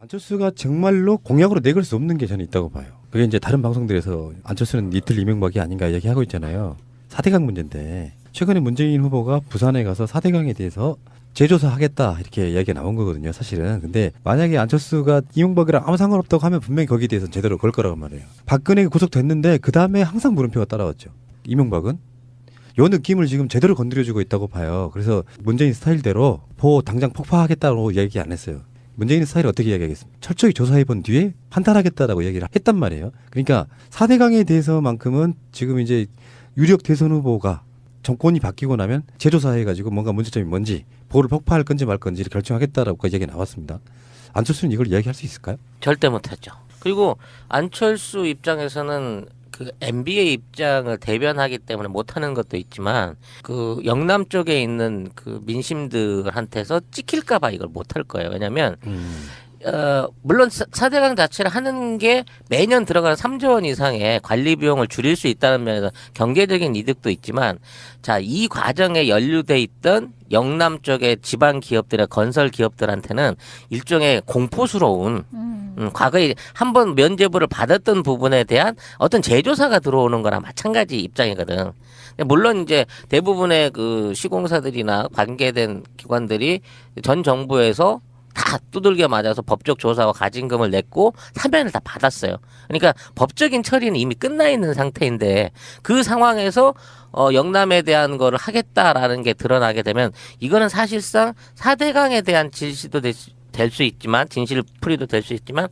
안철수가 정말로 공약으로 내걸 수 없는 게 저는 있다고 봐요. 그게 이제 다른 방송들에서 안철수는 이틀 이명박이 아닌가 얘기하고 있잖아요. 4대강 문제인데 최근에 문재인 후보가 부산에 가서 4대강에 대해서 재조사 하겠다 이렇게 이야기가 나온 거거든요. 사실은. 근데 만약에 안철수가 이명박이랑 아무 상관없다고 하면 분명히 거기에 대해서 제대로 걸 거라고 말해요. 박근혜가 구속됐는데 그 다음에 항상 물음표가 따라왔죠. 이명박은 요 느낌을 지금 제대로 건드려주고 있다고 봐요. 그래서 문재인 스타일대로 당장 폭파하겠다고 얘기 안 했어요. 문재인 스타일을 어떻게 이야기하겠습니까? 철저히 조사해본 뒤에 판단하겠다라고 얘기를 했단 말이에요. 그러니까 4대강에 대해서만큼은 지금 이제 유력 대선 후보가 정권이 바뀌고 나면 재조사해가지고 뭔가 문제점이 뭔지 보를 폭파할 건지 말 건지를 결정하겠다라고 얘기가 나왔습니다. 안철수는 이걸 이야기할 수 있을까요? 절대 못하죠. 그리고 안철수 입장에서는 그 MB의 입장을 대변하기 때문에 못하는 것도 있지만 그 영남 쪽에 있는 그 민심들한테서 찍힐까봐 이걸 못할 거예요. 왜냐하면 물론 4대강 자체를 하는 게 매년 들어가는 3조 원 이상의 관리 비용을 줄일 수 있다는 면에서 경제적인 이득도 있지만 자, 이 과정에 연루돼 있던 영남 쪽의 지방 기업들의 건설 기업들한테는 일종의 공포스러운 과거에 한번 면죄부를 받았던 부분에 대한 어떤 재조사가 들어오는 거랑 마찬가지 입장이거든. 물론 이제 대부분의 그 시공사들이나 관계된 기관들이 전 정부에서 다 두들겨 맞아서 법적 조사와 가징금을 냈고 사면을 다 받았어요. 그러니까 법적인 처리는 이미 끝나 있는 상태인데 그 상황에서 영남에 대한 거를 하겠다라는 게 드러나게 되면 이거는 사실상 4대강에 대한 질시도 될 수 있지만 진실풀이도 될 수 있지만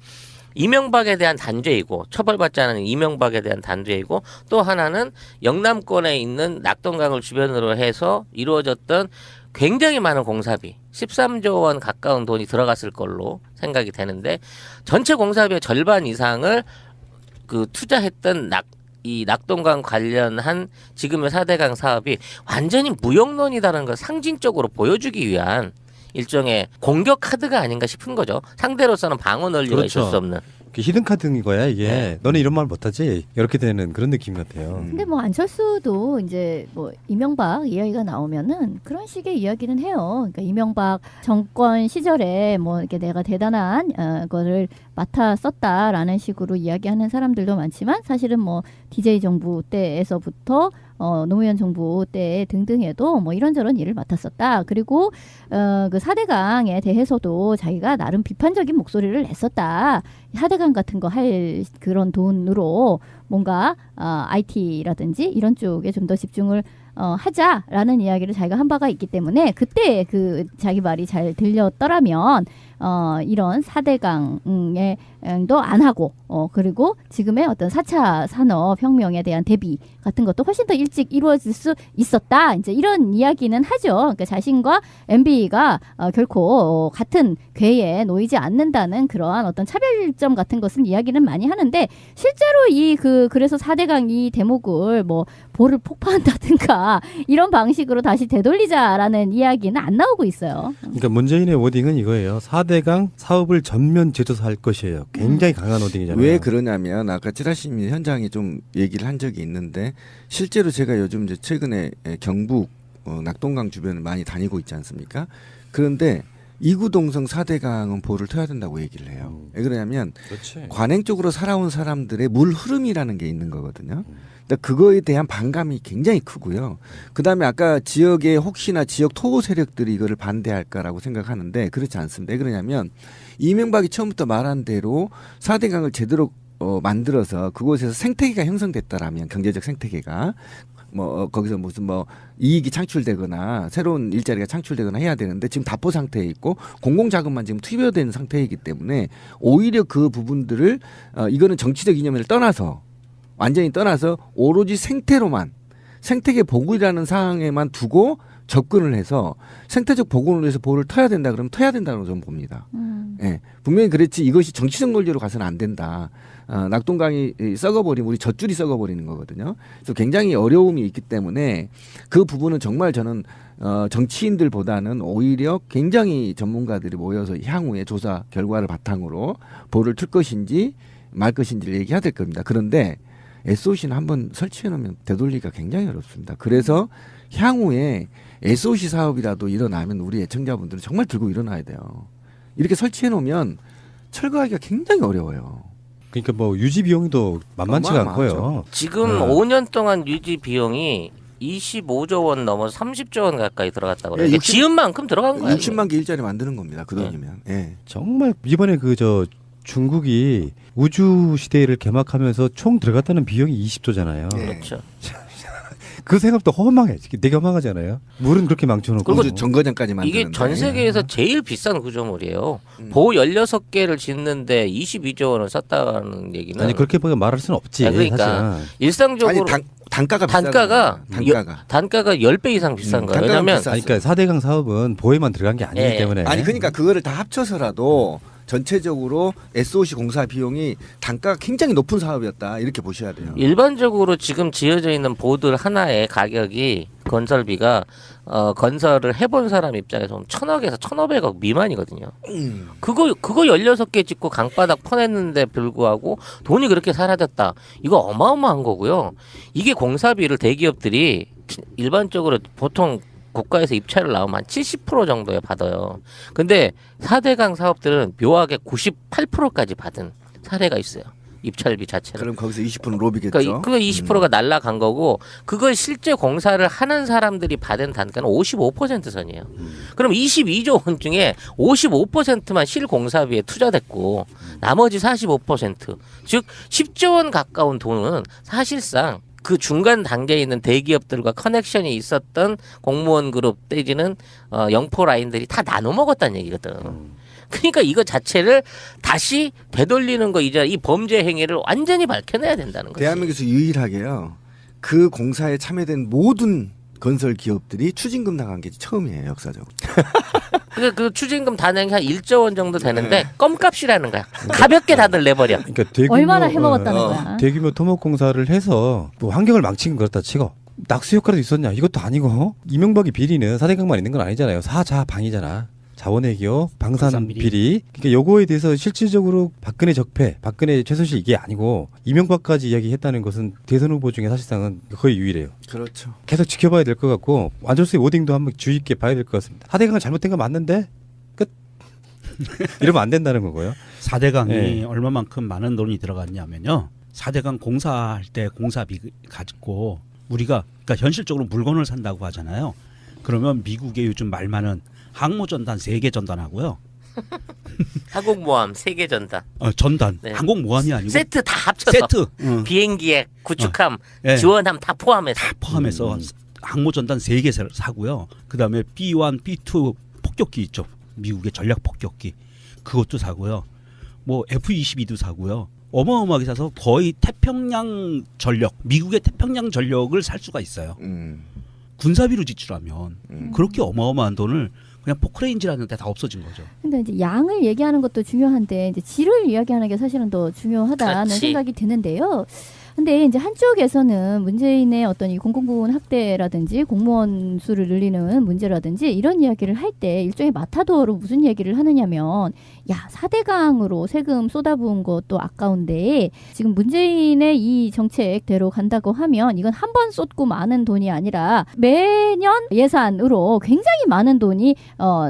이명박에 대한 단죄이고 처벌받지 않은 이명박에 대한 단죄이고 또 하나는 영남권에 있는 낙동강을 주변으로 해서 이루어졌던 굉장히 많은 공사비 13조 원 가까운 돈이 들어갔을 걸로 생각이 되는데 전체 공사비의 절반 이상을 그 투자했던 이 낙동강 관련한 지금의 4대강 사업이 완전히 무용론이다라는 걸 상징적으로 보여주기 위한 일종의 공격 카드가 아닌가 싶은 거죠. 상대로서는 방어 논리가 그렇죠. 있을 수 없는. 히든 카드인 거야 이게. 네. 너는 이런 말 못하지? 이렇게 되는 그런 느낌 같아요. 근데 뭐 안철수도 이제 뭐 이명박 이야기가 나오면은 그런 식의 이야기는 해요. 그러니까 이명박 정권 시절에 뭐 이렇게 내가 대단한 거를 맡아 썼다라는 식으로 이야기하는 사람들도 많지만 사실은 뭐 DJ 정부 때에서부터 노무현 정부 때 등등에도 뭐 이런저런 일을 맡았었다. 그리고 그 4대강에 대해서도 자기가 나름 비판적인 목소리를 냈었다. 4대강 같은 거 할 그런 돈으로 뭔가 IT라든지 이런 쪽에 좀 더 집중을 하자라는 이야기를 자기가 한 바가 있기 때문에 그때 그 자기 말이 잘 들렸더라면 이런 4대강에도 안 하고 그리고 지금의 어떤 4차 산업혁명에 대한 대비 같은 것도 훨씬 더 일찍 이루어질 수 있었다. 이제 이런 이야기는 하죠. 그러니까 자신과 MB가 결코 같은 궤에 놓이지 않는다는 그러한 어떤 차별점 같은 것은 이야기는 많이 하는데 실제로 그래서 4대강 이 대목을 뭐 볼을 폭파한다든가 이런 방식으로 다시 되돌리자라는 이야기는 안 나오고 있어요. 그러니까 문재인의 워딩은 이거예요. 4대강 사업을 전면 재조사할 것이에요. 굉장히 강한 워딩이잖아요. 왜 그러냐면 아까 찌라시님이 현장에 좀 얘기를 한 적이 있는데 실제로 제가 요즘 이제 최근에 경북 낙동강 주변을 많이 다니고 있지 않습니까? 그런데 이구동성 4대강은 볼을 터야 된다고 얘기를 해요. 왜 그러냐면 그렇지. 관행 쪽으로 살아온 사람들의 물 흐름이라는 게 있는 거거든요. 그러니까 그거에 대한 반감이 굉장히 크고요. 그다음에 아까 지역에 혹시나 지역 토호 세력들이 이거를 반대할까라고 생각하는데 그렇지 않습니다. 왜 그러냐면 이명박이 처음부터 말한 대로 4대강을 제대로 만들어서 그곳에서 생태계가 형성됐다라면 경제적 생태계가 거기서 무슨 이익이 창출되거나 새로운 일자리가 창출되거나 해야 되는데 지금 답보 상태에 있고 공공자금만 지금 투입된 상태이기 때문에 오히려 그 부분들을 이거는 정치적 이념을 떠나서 완전히 떠나서 오로지 생태로만 생태계 보호라는 상황에만 두고 접근을 해서 생태적 복원을 위해서 볼을 터야 된다 그러면 터야 된다고 저는 봅니다. 예, 분명히 그랬지 이것이 정치적 논리로 가서는 안 된다. 낙동강이 썩어버리면 우리 젖줄이 썩어버리는 거거든요. 그래서 굉장히 어려움이 있기 때문에 그 부분은 정말 저는 정치인들보다는 오히려 굉장히 전문가들이 모여서 향후에 조사 결과를 바탕으로 볼을 틀 것인지 말 것인지를 얘기해야 될 겁니다. 그런데 SOC는 한번 설치해 놓으면 되돌리기가 굉장히 어렵습니다. 그래서 향후에 SOC 사업이라도 일어나면 우리 애청자분들은 정말 들고 일어나야 돼요. 이렇게 설치해 놓으면 철거하기가 굉장히 어려워요. 그러니까 뭐 유지 비용도 만만치가 어마어마하죠. 않고요. 지금 5년 동안 유지 비용이 25조 원 넘어서 30조 원 가까이 들어갔다고 그래요. 예, 그러니까 지은 만큼 들어간 거예요. 60만 개 일자리 만드는 겁니다. 그 돈이면. 예. 정말 이번에 그 저 중국이 우주 시대를 개막하면서 총 들어갔다는 비용이 20조잖아요. 네. 그렇죠. 그 생각도 허망해. 되게 허망하잖아요. 물은 그렇게 망쳐놓고. 그리고 우주 정거장까지 만드는데. 이게 전 세계에서 제일 비싼 구조물이에요. 보호 16개를 짓는데 22조 원을 썼다는 얘기는 아니 그렇게 말할 수는 없지. 그러니까 사실은. 일상적으로 아니 단가가 단가가 단가가. 단가가 10배 이상 비싼 거예요. 단가가 왜냐면 비싸. 아니, 그러니까 4대강 사업은 보호에만 들어간 게 아니기 예. 때문에. 아니 그러니까 그거를 다 합쳐서라도 전체적으로 SOC 공사 비용이 단가가 굉장히 높은 사업이었다 이렇게 보셔야 돼요. 일반적으로 지금 지어져 있는 보드 하나의 가격이 건설비가 건설을 해본 사람 입장에서 보면 1,000억에서 1,500억 미만이거든요. 그거 16개 짓고 강바닥 퍼냈는데 불구하고 돈이 그렇게 사라졌다. 이거 어마어마한 거고요. 이게 공사비를 대기업들이 일반적으로 보통 국가에서 입찰을 나오면 한 70% 정도에 받아요. 근데 4대강 사업들은 묘하게 98%까지 받은 사례가 있어요. 입찰비 자체를. 그럼 거기서 20% 로비겠죠. 그러니까 그거 20%가 날라간 거고 그걸 실제 공사를 하는 사람들이 받은 단가는 55% 선이에요. 그럼 22조 원 중에 55%만 실공사비에 투자됐고 나머지 45% 즉 10조 원 가까운 돈은 사실상 그 중간 단계에 있는 대기업들과 커넥션이 있었던 공무원 그룹 내지는 영포 라인들이 다 나눠 먹었다는 얘기거든. 그러니까 이거 자체를 다시 되돌리는 거 이제 이 범죄 행위를 완전히 밝혀내야 된다는 거지. 대한민국에서 유일하게요. 그 공사에 참여된 모든 건설 기업들이 추징금 나간 게 처음이에요, 역사적으로. 그 추징금 단행이 한 1조 원 정도 되는데 껌값이라는 거야. 가볍게 다들 내버려. 그러니까 대규모, 얼마나 해먹었다는 거야. 대규모 토목 공사를 해서 뭐 환경을 망친 건 그렇다 치고 낙수 효과도 있었냐? 이것도 아니고 이명박의 비리는 4대강만 있는 건 아니잖아요. 사자방이잖아. 자원의 기업, 방산 비리. 그러니까 요거에 대해서 실질적으로 박근혜 적폐, 박근혜 최순실 이게 아니고 이명박까지 이야기했다는 것은 대선 후보 중에 사실상은 거의 유일해요. 그렇죠. 계속 지켜봐야 될 것 같고 안철수의 워딩도 한번 주의 있게 봐야 될 것 같습니다. 4대강은 잘못된 거 맞는데 끝. 이러면 안 된다는 거고요. 4대강이 네. 얼마만큼 많은 돈이 들어갔냐면요. 4대강 공사할 때 공사비 가지고 우리가 그러니까 현실적으로 물건을 산다고 하잖아요. 그러면 미국의 요즘 말 많은 항모전단 3개 전단하고요. 항공모함 3개 전단. 전단. 네. 항공모함이 아니고 세트 다 합쳐서. 세트. 비행기에 구축함, 네. 지원함 다 포함해서. 다 포함해서 항모전단 3개 사고요. 그다음에 B1, B2 폭격기 있죠. 미국의 전략 폭격기. 그것도 사고요. 뭐 F-22도 사고요. 어마어마하게 사서 거의 태평양 전력, 미국의 태평양 전력을 살 수가 있어요. 군사비로 지출하면 그렇게 어마어마한 돈을 그냥 포크레인지라는 데 다 없어진 거죠. 근데 이제 양을 얘기하는 것도 중요한데 이제 질을 이야기하는 게 사실은 더 중요하다는 그렇지. 생각이 드는데요. 근데 이제 한쪽에서는 문재인의 어떤 이 공공부문 학대라든지 공무원 수를 늘리는 문제라든지 이런 이야기를 할 때 일종의 마타도어로 무슨 얘기를 하느냐면 야 4대강으로 세금 쏟아부은 것도 아까운데 지금 문재인의 이 정책대로 간다고 하면 이건 한 번 쏟고 많은 돈이 아니라 매년 예산으로 굉장히 많은 돈이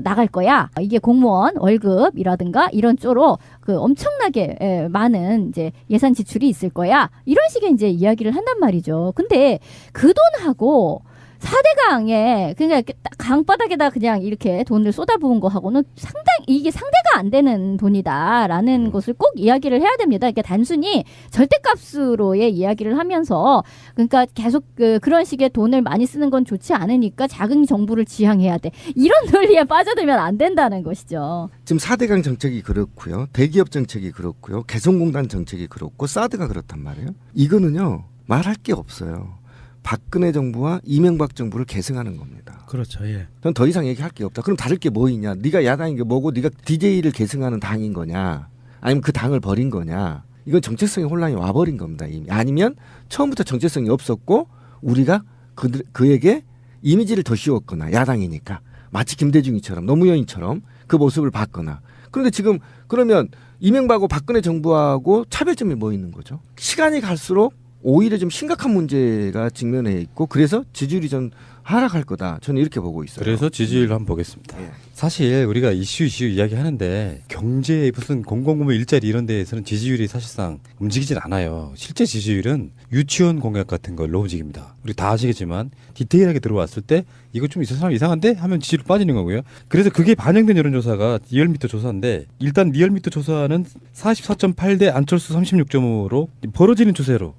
나갈 거야. 이게 공무원 월급이라든가 이런 쪽으로 그 엄청나게 많은 이제 예산 지출이 있을 거야. 이런 식의 이제 이야기를 한단 말이죠. 근데 그 돈하고 4대강에 그냥 강바닥에다 그냥 이렇게 돈을 쏟아부은 거하고는 상당히 이게 상대가 안 되는 돈이다라는 것을 꼭 이야기를 해야 됩니다. 그러니까 단순히 절대값으로의 이야기를 하면서 그러니까 계속 그런 식의 돈을 많이 쓰는 건 좋지 않으니까 작은 정부를 지향해야 돼. 이런 논리에 빠져들면 안 된다는 것이죠. 지금 4대강 정책이 그렇고요. 대기업 정책이 그렇고요. 개성공단 정책이 그렇고 사드가 그렇단 말이에요. 이거는요. 말할 게 없어요. 박근혜 정부와 이명박 정부를 계승하는 겁니다. 그렇죠. 예. 전 더 이상 얘기할 게 없다. 그럼 다를 게 뭐 있냐? 네가 야당인 게 뭐고 네가 DJ를 계승하는 당인 거냐? 아니면 그 당을 버린 거냐? 이건 정체성의 혼란이 와버린 겁니다. 이미. 아니면 처음부터 정체성이 없었고 우리가 그에게 이미지를 더 씌웠거나 야당이니까 마치 김대중이처럼 노무현이처럼 그 모습을 봤거나. 그런데 지금 그러면 이명박하고 박근혜 정부하고 차별점이 뭐 있는 거죠? 시간이 갈수록 오히려 좀 심각한 문제가 직면해 있고 그래서 지지율이 좀 하락할 거다. 저는 이렇게 보고 있어요. 그래서 지지율 한번 보겠습니다. 예. 사실 우리가 이슈 이야기하는데 경제 무슨 공공부문 일자리 이런 데에서는 지지율이 사실상 움직이진 않아요. 실제 지지율은 유치원 공약 같은 걸로 움직입니다. 우리 다 아시겠지만 디테일하게 들어왔을 때 이거 좀 이 사람 이상한데 하면 지지율 빠지는 거고요. 그래서 그게 반영된 여론조사가 리얼미터 조사인데 일단 리얼미터 조사는 44.8대 안철수 36.5로 벌어지는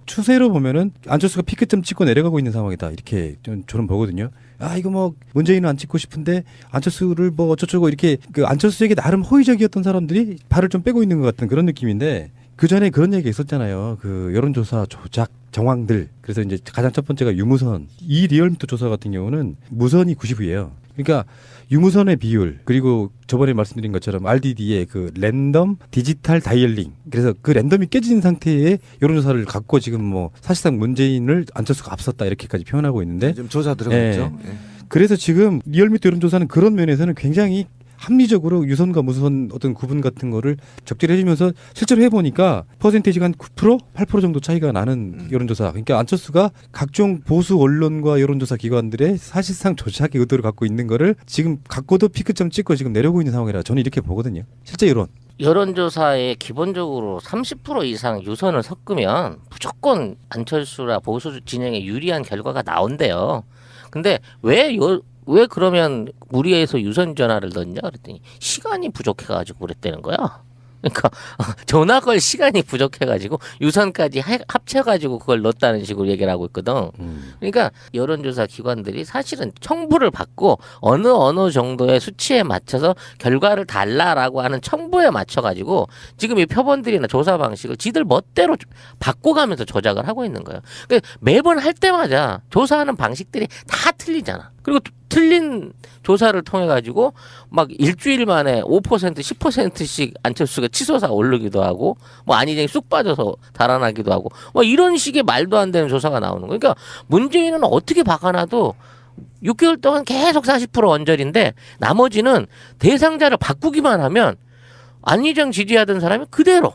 추세로 보면은 안철수가 피크점 찍고 내려가고 있는 상황이다. 이렇게 저는 보거든요. 아 이거 뭐 문재인은 안 찍고 싶은데 안철수를 뭐 어쩌고 이렇게 그 안철수에게 나름 호의적이었던 사람들이 발을 좀 빼고 있는 것 같은 그런 느낌인데 그 전에 그런 얘기가 있었잖아요. 그 여론조사 조작 정황들. 그래서 이제 가장 첫 번째가 유무선. 이 리얼미터 조사 같은 경우는 무선이 90이에요. 그러니까 유무선의 비율 그리고 저번에 말씀드린 것처럼 RDD의 그 랜덤 디지털 다이얼링. 그래서 그 랜덤이 깨진 상태의 여론조사를 갖고 지금 뭐 사실상 문재인을 안철수가 앞섰다 이렇게까지 표현하고 있는데 지금 조사 들어갔죠. 예. 그래서 지금 리얼미터 여론조사는 그런 면에서는 굉장히 합리적으로 유선과 무선 어떤 구분 같은 거를 적절해주면서 실제로 해보니까 퍼센테이지가 한 9%, 8% 정도 차이가 나는 여론조사. 그러니까 안철수가 각종 보수 언론과 여론조사 기관들의 사실상 조작의 의도를 갖고 있는 거를 지금 갖고도 피크점 찍고 지금 내려오고 있는 상황이라 저는 이렇게 보거든요. 실제 여론. 여론조사에 기본적으로 30% 이상 유선을 섞으면 무조건 안철수라 보수 진영에 유리한 결과가 나온대요. 근데 왜 그러면 무리해서 유선 전화를 넣냐 그랬더니 시간이 부족해가지고 그랬다는 거야. 그러니까 전화 걸 시간이 부족해가지고 유선까지 합쳐가지고 그걸 넣었다는 식으로 얘기를 하고 있거든. 그러니까 여론조사 기관들이 사실은 청부를 받고 어느 정도의 수치에 맞춰서 결과를 달라라고 하는 청부에 맞춰가지고 지금 이 표본들이나 조사 방식을 지들 멋대로 바꿔가면서 조작을 하고 있는 거예요. 그러니까 매번 할 때마다 조사하는 방식들이 다 틀리잖아. 그리고 틀린 조사를 통해 가지고 막 일주일 만에 5% 10%씩 안철수가 치솟아 오르기도 하고 뭐 안희정이 쑥 빠져서 달아나기도 하고 뭐 이런 식의 말도 안 되는 조사가 나오는 거예요. 그러니까 문재인은 어떻게 박아놔도 6개월 동안 계속 40% 언저리인데 나머지는 대상자를 바꾸기만 하면 안희정 지지하던 사람이 그대로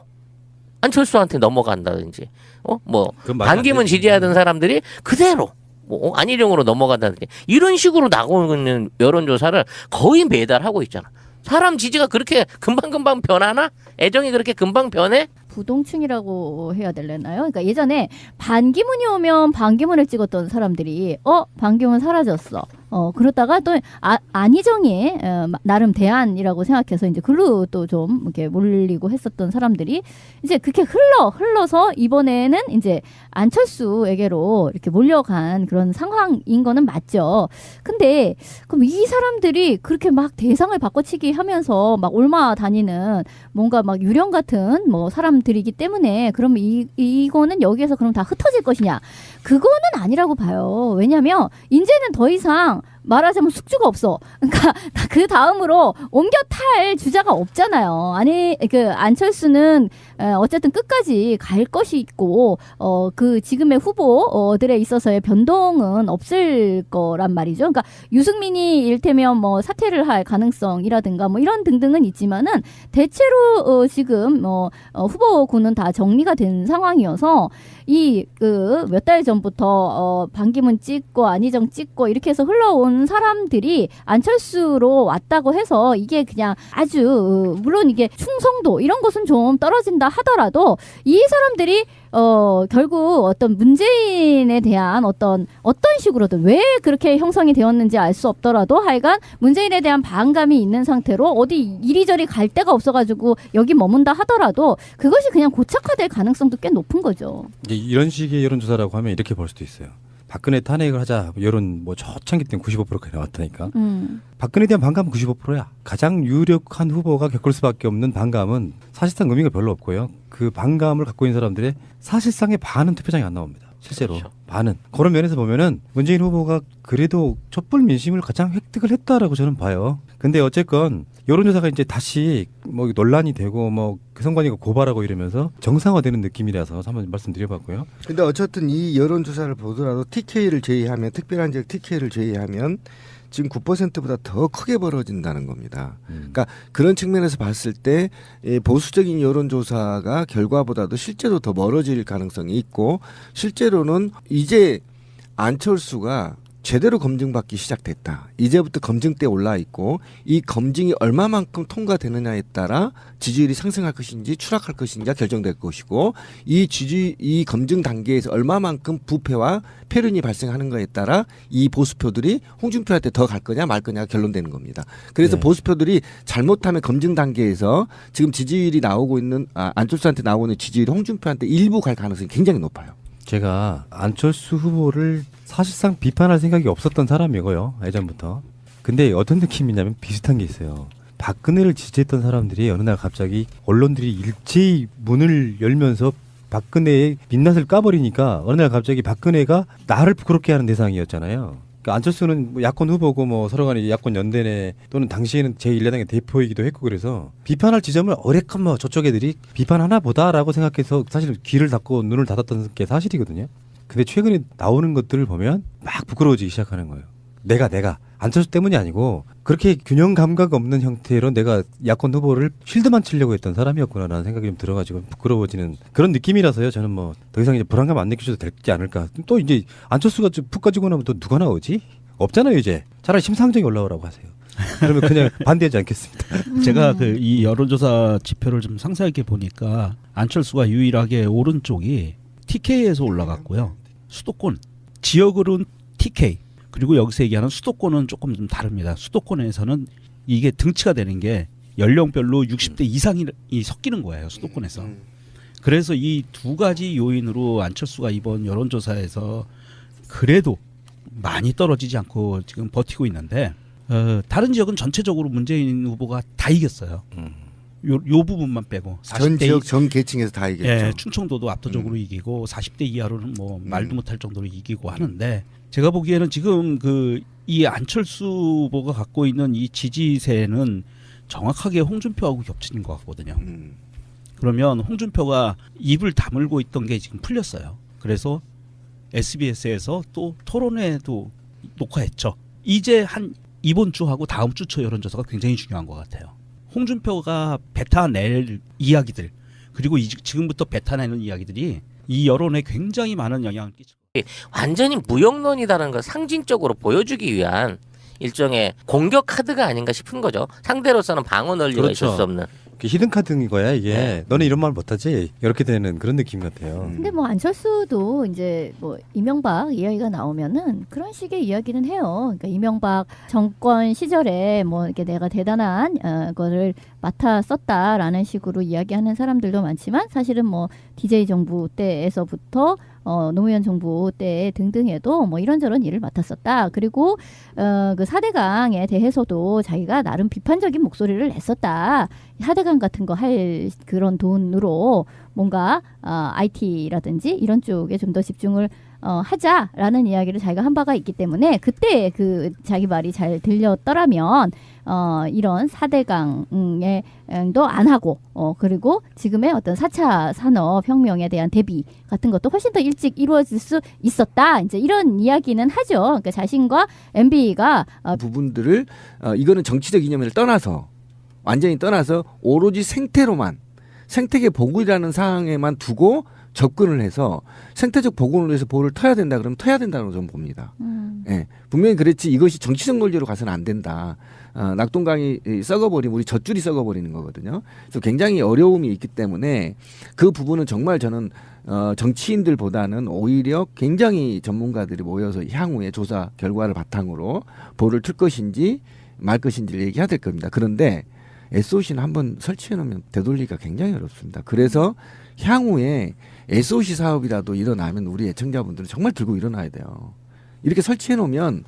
안철수한테 넘어간다든지 뭐 반기문 지지하던 사람들이 그대로 뭐 안희정으로 넘어간다든지 이런 식으로 나오고 있는 여론조사를 거의 매달 하고 있잖아. 사람 지지가 그렇게 금방금방 변하나? 애정이 그렇게 금방 변해? 부동층이라고 해야 되려나요? 그러니까 예전에 반기문이 오면 반기문을 찍었던 사람들이 반기문 사라졌어. 그러다가 또 안희정이 나름 대안이라고 생각해서 이제 글로 또 좀 이렇게 몰리고 했었던 사람들이 이제 그렇게 흘러서 이번에는 이제 안철수에게로 이렇게 몰려간 그런 상황인 거는 맞죠. 근데 그럼 이 사람들이 그렇게 막 대상을 바꿔치기 하면서 막 옮아 다니는 뭔가 막 유령 같은 뭐 사람들이기 때문에 그럼 이거는 여기에서 그럼 다 흩어질 것이냐? 그거는 아니라고 봐요. 왜냐하면 이제는 더 이상 말하자면 숙주가 없어. 그러니까 그 다음으로 옮겨 탈 주자가 없잖아요. 아니 그 안철수는 어쨌든 끝까지 갈 것이 있고 그 지금의 후보들에 있어서의 변동은 없을 거란 말이죠. 그러니까 유승민이 일테면 뭐 사퇴를 할 가능성이라든가 뭐 이런 등등은 있지만은 대체로 지금 후보군은 다 정리가 된 상황이어서 이 그 몇 달 전부터 반기문 찍고 안희정 찍고 이렇게 해서 흘러온 사람들이 안철수로 왔다고 해서 이게 그냥 아주 물론 이게 충성도 이런 것은 좀 떨어진다 하더라도 이 사람들이 결국 어떤 문재인에 대한 어떤 식으로든 왜 그렇게 형성이 되었는지 알 수 없더라도 하여간 문재인에 대한 반감이 있는 상태로 어디 이리저리 갈 데가 없어가지고 여기 머문다 하더라도 그것이 그냥 고착화될 가능성도 꽤 높은 거죠. 이제 이런 식의 여론조사라고 하면 이렇게 볼 수도 있어요. 박근혜 탄핵을 하자 여론 뭐 초창기 때는 95%까지 나왔다니까. 박근혜에 대한 반감은 95%야. 가장 유력한 후보가 겪을 수밖에 없는 반감은 사실상 의미가 별로 없고요. 그 반감을 갖고 있는 사람들의 사실상의 반은 투표장에 안 나옵니다. 실제로 그렇죠. 반은. 그런 면에서 보면은 문재인 후보가 그래도 촛불 민심을 가장 획득을 했다라고 저는 봐요. 근데 어쨌건 여론조사가 이제 다시 뭐 논란이 되고 뭐 성관이가 고발하고 이러면서 정상화되는 느낌이라서 한번 말씀드려봤고요. 근데 어쨌든 이 여론조사를 보더라도 TK를 제외하면 특별한 지역 TK를 제외하면 지금 9%보다 더 크게 벌어진다는 겁니다. 그러니까 그런 측면에서 봤을 때 보수적인 여론조사가 결과보다도 실제로 더 멀어질 가능성이 있고 실제로는 이제 안철수가 제대로 검증받기 시작됐다. 이제부터 검증대에 올라 있고 이 검증이 얼마만큼 통과되느냐에 따라 지지율이 상승할 것인지 추락할 것인지가 결정될 것이고 이 검증 단계에서 얼마만큼 부패와 폐륜이 발생하는 거에 따라 이 보수표들이 홍준표한테 더 갈 거냐 말 거냐가 결론되는 겁니다. 그래서 네. 보수표들이 잘못하면 검증 단계에서 지금 지지율이 나오고 있는 안철수한테 나오고 있는 지지율이 홍준표한테 일부 갈 가능성이 굉장히 높아요. 제가 안철수 후보를 사실상 비판할 생각이 없었던 사람이고요. 예전부터. 근데 어떤 느낌이냐면 비슷한 게 있어요. 박근혜를 지지했던 사람들이 어느 날 갑자기 언론들이 일제히 문을 열면서 박근혜의 민낯을 까버리니까 어느 날 갑자기 박근혜가 나를 부끄럽게 하는 대상이었잖아요. 그러니까 안철수는 뭐 야권 후보고 뭐 서로 간에 야권 연대내 또는 당시에는 제1야당의 대표이기도 했고 그래서 비판할 지점을 어레컷 뭐 저쪽 애들이 비판하나 보다라고 생각해서 사실 귀를 닫고 눈을 닫았던 게 사실이거든요. 근데 최근에 나오는 것들을 보면 막 부끄러워지기 시작하는 거예요. 내가 안철수 때문이 아니고 그렇게 균형 감각 없는 형태로 내가 야권 후보를 쉴드만 치려고 했던 사람이었구나라는 생각이 좀 들어가지고 부끄러워지는 그런 느낌이라서요. 저는 뭐 더 이상 이제 불안감 안 느끼셔도 되지 않을까. 또 이제 안철수가 푹 가지고 나면 또 누가 나오지? 없잖아요 이제. 차라리 심상정이 올라오라고 하세요. 그러면 그냥 반대하지 않겠습니다. 제가 그 이 여론조사 지표를 좀 상세하게 보니까 안철수가 유일하게 오른쪽이 TK에서 올라갔고요. 수도권 지역으로는 TK 그리고 여기서 얘기하는 수도권은 조금 좀 다릅니다. 수도권에서는 이게 등치가 되는 게 연령별로 60대 이상이 섞이는 거예요. 수도권에서. 그래서 이 두 가지 요인으로 안철수가 이번 여론조사에서 그래도 많이 떨어지지 않고 지금 버티고 있는데 다른 지역은 전체적으로 문재인 후보가 다 이겼어요. 요 부분만 빼고 전 지역 전 계층에서 다 이겼죠. 예, 충청도도 압도적으로 이기고 40대 이하로는 뭐 말도 못할 정도로 이기고 하는데 제가 보기에는 지금 그 이 안철수 후보가 갖고 있는 이 지지세는 정확하게 홍준표하고 겹치는 것 같거든요. 그러면 홍준표가 입을 다물고 있던 게 지금 풀렸어요. 그래서 SBS에서 또 토론회도 녹화했죠. 이제 한 이번 주하고 다음 주 초 여론조사가 굉장히 중요한 것 같아요. 홍준표가 뱉어낼 이야기들 그리고 지금부터 뱉어내는 이야기들이 이 여론에 굉장히 많은 영향을 끼치고 완전히 무용론이라는 걸 상징적으로 보여주기 위한 일종의 공격 카드가 아닌가 싶은 거죠. 상대로서는 방어 논리가 그렇죠. 있을 수 없는. 히든 카드인 거야 이게. 네. 너는 이런 말 못하지? 이렇게 되는 그런 느낌 같아요. 근데 뭐 안철수도 이제 뭐 이명박 이야기가 나오면은 그런 식의 이야기는 해요. 그러니까 이명박 정권 시절에 뭐 이렇게 내가 대단한 거를 맡아 썼다라는 식으로 이야기하는 사람들도 많지만 사실은 뭐 DJ 정부 때에서부터 노무현 정부 때 등등에도 뭐 이런저런 일을 맡았었다. 그리고 그 4대강에 대해서도 자기가 나름 비판적인 목소리를 냈었다. 4대강 같은 거 할 그런 돈으로 뭔가 IT라든지 이런 쪽에 좀 더 집중을 하자라는 이야기를 자기가 한 바가 있기 때문에 그때 그 자기 말이 잘 들렸더라면 이런 4대강에도 안 하고 그리고 지금의 어떤 4차 산업혁명에 대한 대비 같은 것도 훨씬 더 일찍 이루어질 수 있었다. 이제 이런 이야기는 하죠. 그러니까 자신과 MB가 부분들을 이거는 정치적 이념을 떠나서 완전히 떠나서 오로지 생태로만 생태계 복원이라는 상황에만 두고 접근을 해서 생태적 복원을 위해서 볼을 터야 된다 그러면 터야 된다고 저는 봅니다. 예, 분명히 그랬지 이것이 정치적 논리로 가서는 안 된다. 낙동강이 썩어버리면 우리 젖줄이 썩어버리는 거거든요. 그래서 굉장히 어려움이 있기 때문에 그 부분은 정말 저는 정치인들보다는 오히려 굉장히 전문가들이 모여서 향후에 조사 결과를 바탕으로 볼을 틀 것인지 말 것인지를 얘기해야 될 겁니다. 그런데 SOC는 한번 설치해 놓으면 되돌리기가 굉장히 어렵습니다. 그래서 향후에 SOC 사업이라도 일어나면 우리 애청자분들은 정말 들고 일어나야 돼요. 이렇게 설치해 놓으면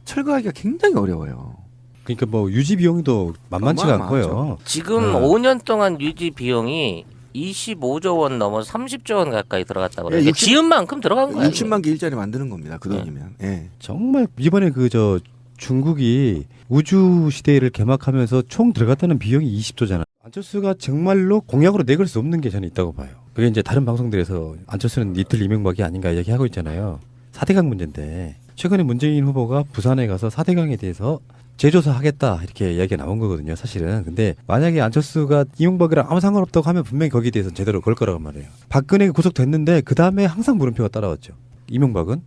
철거하기가 굉장히 어려워요. 그러니까 뭐 유지 비용도 만만치가 어마어마하죠. 않고요. 지금 5년 동안 유지 비용이 25조 원 넘어 30조 원 가까이 들어갔다고 그래요. 60 지은 만큼 들어간 거예요. 60만 개 일자리 만드는 겁니다. 그 돈이면. 예. 정말 이번에 중국이 우주 시대를 개막하면서 총 들어갔다는 비용이 20조잖아. 안철수가 정말로 공약으로 내걸 수 없는 게 저는 있다고 봐요. 그게 이제 다른 방송들에서 안철수는 이틀 이명박이 아닌가 이야기하고 있잖아요. 4대강 문제인데 최근에 문재인 후보가 부산에 가서 4대강에 대해서 재조사 하겠다 이렇게 이야기가 나온 거거든요. 사실은. 근데 만약에 안철수가 이명박이랑 아무 상관없다고 하면 분명히 거기에 대해서 제대로 걸 거라고 말해요. 박근혜가 구속됐는데 그 다음에 항상 물음표가 따라왔죠. 이명박은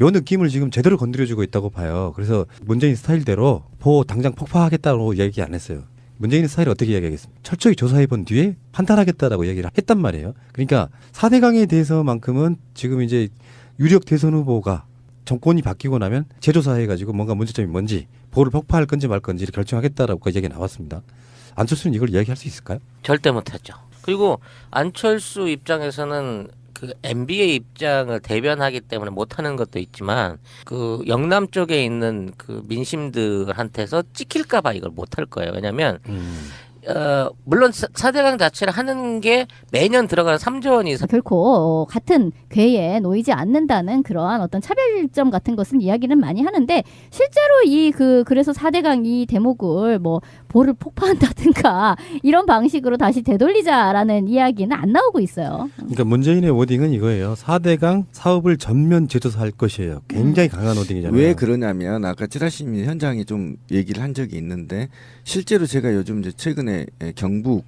요 느낌을 지금 제대로 건드려주고 있다고 봐요. 그래서 문재인 스타일대로 당장 폭파하겠다고 얘기 안 했어요. 문재인 스타일이 어떻게 이야기하겠습니까? 철저히 조사해 본 뒤에 판단하겠다라고 얘기를 했단 말이에요. 그러니까 4대강에 대해서만큼은 지금 이제 유력 대선 후보가 정권이 바뀌고 나면 재조사해가지고 뭔가 문제점이 뭔지 보를 폭파할 건지 말 건지를 결정하겠다라고 얘기가 나왔습니다. 안철수는 이걸 이야기할 수 있을까요? 절대 못하죠. 그리고 안철수 입장에서는 그 MB의 입장을 대변하기 때문에 못하는 것도 있지만 그 영남 쪽에 있는 그 민심들한테서 찍힐까봐 이걸 못할 거예요. 왜냐하면 물론 4대강 자체를 하는 게 매년 들어가는 3조 원 이상 결코 같은 궤에 놓이지 않는다는 그러한 어떤 차별점 같은 것은 이야기는 많이 하는데 실제로 그래서 4대강 이 대목을 뭐 보를 폭파한다든가 이런 방식으로 다시 되돌리자라는 이야기는 안 나오고 있어요. 그러니까 문재인의 워딩은 이거예요. 4대강 사업을 전면 재조사할 것이에요. 굉장히 강한 워딩이잖아요. 왜 그러냐면 아까 찌라시님 현장에 좀 얘기를 한 적이 있는데 실제로 제가 요즘 이제 최근에 경북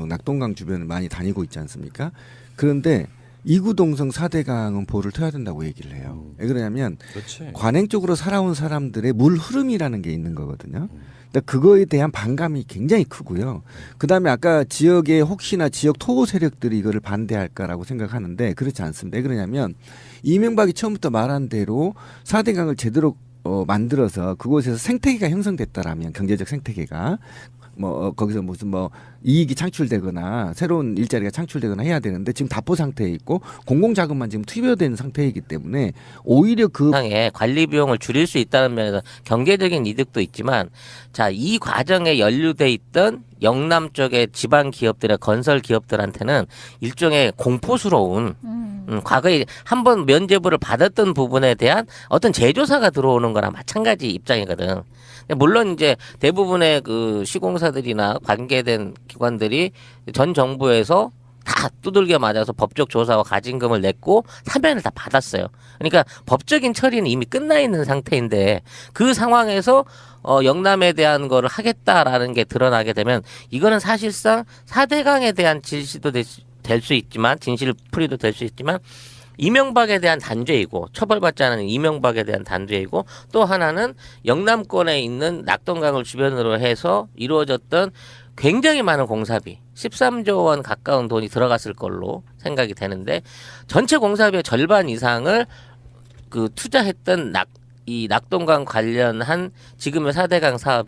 낙동강 주변을 많이 다니고 있지 않습니까? 그런데 이구동성 4대강은 보를 터야 된다고 얘기를 해요. 왜 그러냐면 그렇지. 관행 쪽으로 살아온 사람들의 물 흐름이라는 게 있는 거거든요. 그러니까 그거에 대한 반감이 굉장히 크고요. 그다음에 아까 지역에 혹시나 지역 토호 세력들이 이거를 반대할까라고 생각하는데 그렇지 않습니다. 왜 그러냐면 이명박이 처음부터 말한 대로 4대강을 제대로 만들어서 그곳에서 생태계가 형성됐다라면 경제적 생태계가 거기서 무슨 이익이 창출되거나 새로운 일자리가 창출되거나 해야 되는데 지금 답보 상태에 있고 공공자금만 지금 투입된 상태이기 때문에 오히려 그 상의 관리 비용을 줄일 수 있다는 면에서 경제적인 이득도 있지만 자, 이 과정에 연루돼 있던 영남 쪽의 지방 기업들의 건설 기업들한테는 일종의 공포스러운 과거에 한번 면죄부를 받았던 부분에 대한 어떤 재조사가 들어오는 거랑 마찬가지 입장이거든. 물론 이제 대부분의 그 시공사들이나 관계된 기관들이 전 정부에서 다 두들겨 맞아서 법적 조사와 가징금을 냈고 사면을 다 받았어요. 그러니까 법적인 처리는 이미 끝나 있는 상태인데 그 상황에서 영남에 대한 거를 하겠다라는 게 드러나게 되면 이거는 사실상 4대강에 대한 질시도 될 수 있지만 진실풀이도 될 수 있지만 이명박에 대한 단죄이고 처벌받지 않은 이명박에 대한 단죄이고 또 하나는 영남권에 있는 낙동강을 주변으로 해서 이루어졌던 굉장히 많은 공사비 13조 원 가까운 돈이 들어갔을 걸로 생각이 되는데 전체 공사비의 절반 이상을 그 투자했던 이 낙동강 관련한 지금의 4대강 사업이